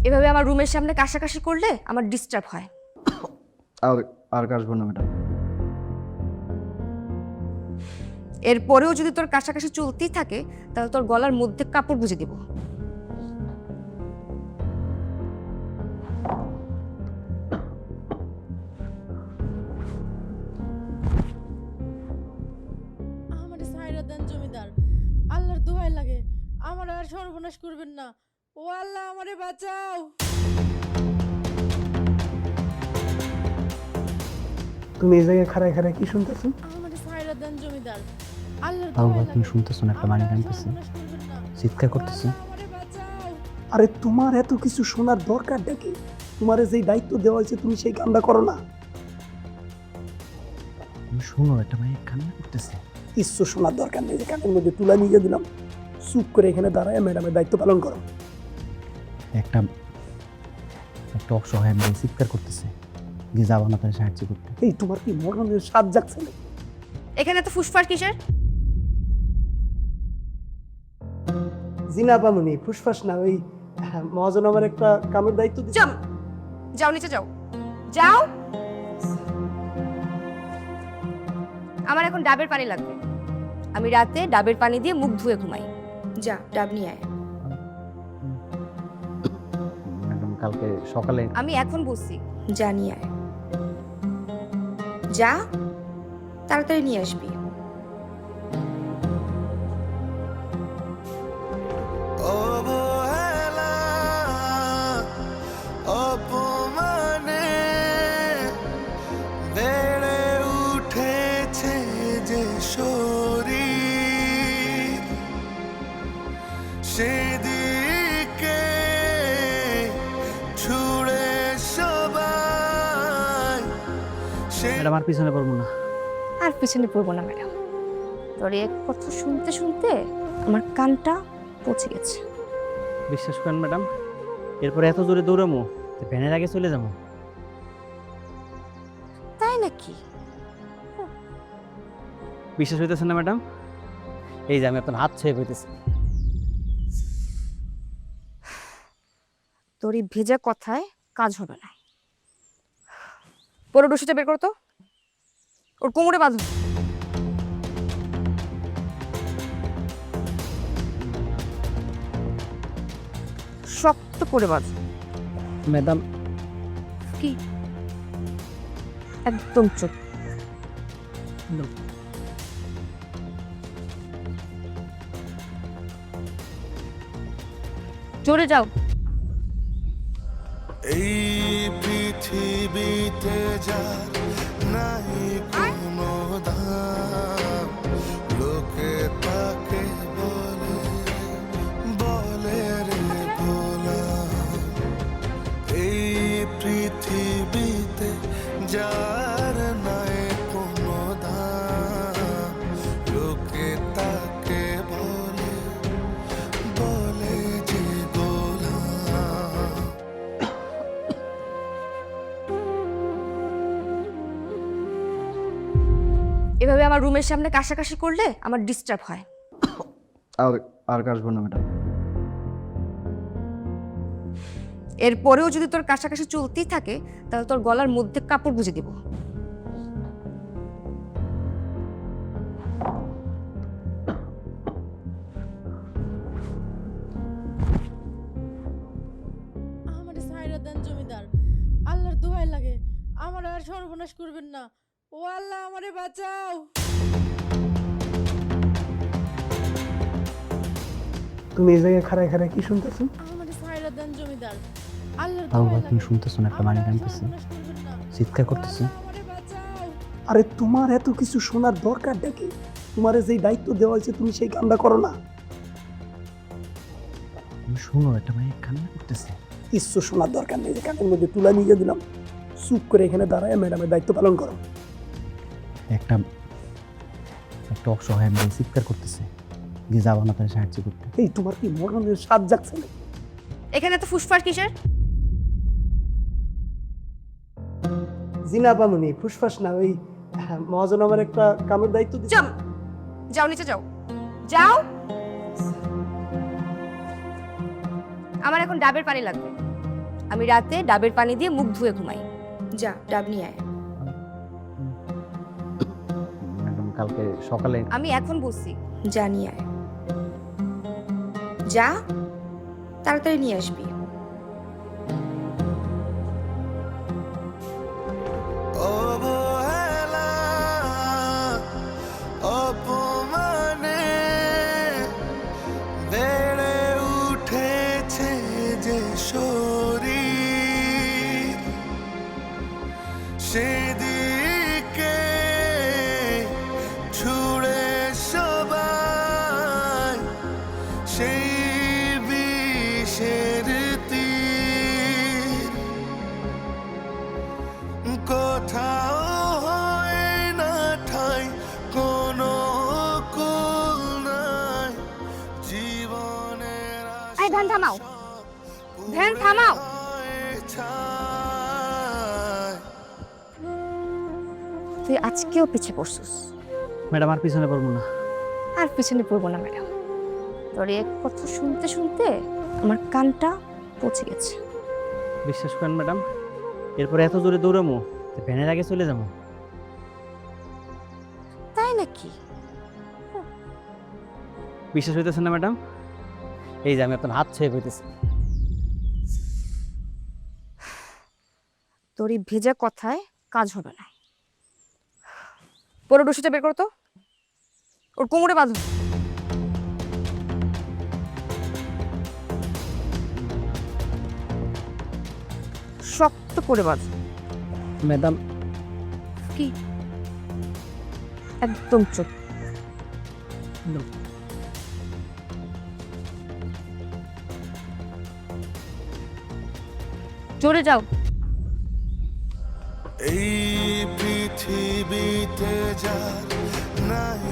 এভাবে আমার রুমের সামনে কাশাকাশি করলে আমার ডিস্টার্ব হয়। আর আর কাশবো না ম্যাডাম। এরপরেও যদি তোর কাছাকাছি চলতেই থাকে তাহলে তোর গলার মধ্যে কাপড় গুঁজে দিব। আমার সাইরা দেন জমিদার, আল্লাহর দোহাই লাগে, আমার আর সর্বনাশ করবেন না। ও আল্লাহ, আমারে বাঁচাও। তুমি এই জায়গায় খাড়ায় খাড়ায় কি শুনতেছো? আমার সাইরা দেন জমিদার, আল্লাহর বাবু দোহাই তুমি লাগে, শুনতেছো না? একটা আমার মানি আর টানতেছে, সর্বনাশ করবেন না। চিৎকার করতেছে। আমারে বাঁচাও। আরে তোমার এত কিছু শোনার দরকারটা কি? তোমার যেই দায়িত্ব দেওয়া হয়েছে তুমি সেই কামটা করো না। তুমি শোনো, একটা মাইয়া কান্না করতেছে। কিচ্ছু শোনার দরকার নেই, যে কানের মধ্যে তুলা নিয়ে দিলাম। চুপ করে এখানে দাঁড়ায় ম্যাডামের দায়িত্ব পালন করো। একটা একটা অসহায় মেয়ে চিৎকার করতেছে, গিয়ে যাবো না তার সাহায্য করতে? এই তোমার কি মরণের স্বাদ জাগছে না? এখানে তো ফুসফাস কিসের? জিনা পামুনি ফুসফাস না, ওই মহাজন আমার একটা কামের দায়িত্ব দিচ্ছে। যাও, যাও নিচে যাও, যাও। আমার এখন ডাবের পানি লাগবে। আমি রাতে ডাবের পানি দিয়ে মুখ ধুয়ে ঘুমাই। যা ডাব নিয়ে আয়। ম্যাডাম কালকে সকালে আমি এখন বলছি যা নিয়ে আয়, যা তাড়াতাড়ি নিয়ে আসবি। অবহেলা অপমানে বেড়ে উঠেছে যে শরীর, সেদিকে ছুড়ে সবাই ম্যাডাম আর পিছনে পড়বো না। আর পিছনে পড়বো না ম্যাডাম। তোর এক কথা শুনতে শুনতে আমার কানটা পচে গেছে। বিশ্বাস করেন ম্যাডাম, এরপরে এত জোরে দৌড়ামো ভ্যানের আগে চলে যাবো। তাই নাকি? বিশ্বাস হইতেছে না ম্যাডাম? এই যে আমি আপনার হাত ছুঁয়ে পেতেছি। তোর এই ভেজা কথায় কাজ হবে না। পরে রশিটা বের করো তো, ওর কোমরে বাঁধো। শক্ত করে বাঁধো। ম্যাডাম কি? একদম চুপ। জোরে যাও। এই পৃথিবীতে যার নাই কোনো দাম, লোকে তাকে বলে বলে রে গোলাম। এই পৃথিবীতে যার নাই কোনো দাম, লোকে তাকে বলে বলে যে গোলাম। এভাবে আমার রুমের সামনে কাশাকাশি করলে আমার ডিস্টার্ব হয়। আর আর কাশবো না ম্যাডাম। এরপরেও যদি তোর কাছাকাছি চলতেই থাকে তাহলে তোর গলার মধ্যে কাপড় গুঁজে দিব। আমার সাইরা দেন জমিদার, আল্লাহর দোহাই লাগে, আমার আর সর্বনাশ করবেন না। ও আল্লাহ, আমারে বাঁচাও। তুমি এই জায়গায় খাড়ায় খাড়ায় কি শুনতেছো? আমার সাইরা দেন জমিদার, আল্লাহর বাবু দোহাই তুমি লাগে, শুনতেছো না? একটা আমার মানি আর টানতেছে, সর্বনাশ করবেন না। চিৎকার করতেছে। আমারে বাঁচাও। আরে তোমার এত কিছু শোনার দরকারটা কি? তোমার যেই দায়িত্ব দেওয়া হয়েছে তুমি সেই কামটা করো না। তুমি শোনো, একটা মাইয়া কান্না করতেছে। কিচ্ছু শোনার দরকার নেই, যে কানের মধ্যে তুলা নিয়ে দিলাম। চুপ করে এখানে দাঁড়ায় ম্যাডামের দায়িত্ব পালন করো। একটা একটা অসহায় মেয়ে চিৎকার করতেছে, গিয়ে যাবো না তার সাহায্য করতে? এই তোমার কি মরণের স্বাদ জাগছে না? এখানে তো ফুসফাস কিসের? জিনা পামুনি ফুসফাস না, ওই মহাজন আমার একটা কামের দায়িত্ব দিচ্ছে। যাও, যাও নিচে যাও, যাও। আমার এখন ডাবের পানি লাগবে। আমি রাতে ডাবের পানি দিয়ে মুখ ধুয়ে ঘুমাই। যা ডাব নিয়ে আয়। ম্যাডাম কালকে সকালে আমি এখন বলছি যা নিয়ে আয়, যা তাড়াতাড়ি নিয়ে আসবি। অবহেলা অপমানে বেড়ে উঠেছে যে শরীর, সেদিকে ছুড়ে সবাই সেই বিষের তীর। কোথাও হয় না ঠাই, কোনো কুল নাই জীবনের এই ভ্যান থামাও, ভ্যান থামাও। তুই আজকেও পিছিয়ে পড়ছিস। ম্যাডাম আর পিছনে পড়বো না। আর পিছনে পড়বো না ম্যাডাম। তোর এক কথা শুনতে শুনতে আমার কানটা পচে গেছে। বিশ্বাস করেন ম্যাডাম, এরপরে এত জোরে দৌড়ামো ভ্যানের আগে চলে যাবো। তাই নাকি? বিশ্বাস হইতেছে না ম্যাডাম? এই যে আমি আপনার হাত ছুঁয়ে হইতেছি। তোর এই ভেজা কথায় কাজ হবে না। পরে রশিটা বের করতো, ওর কোমরে বাঁধো। শক্ত করে বাঁধো। ম্যাডাম কি? একদম চুপ। জোরে যাও। এই পৃথিবীতে যার নাই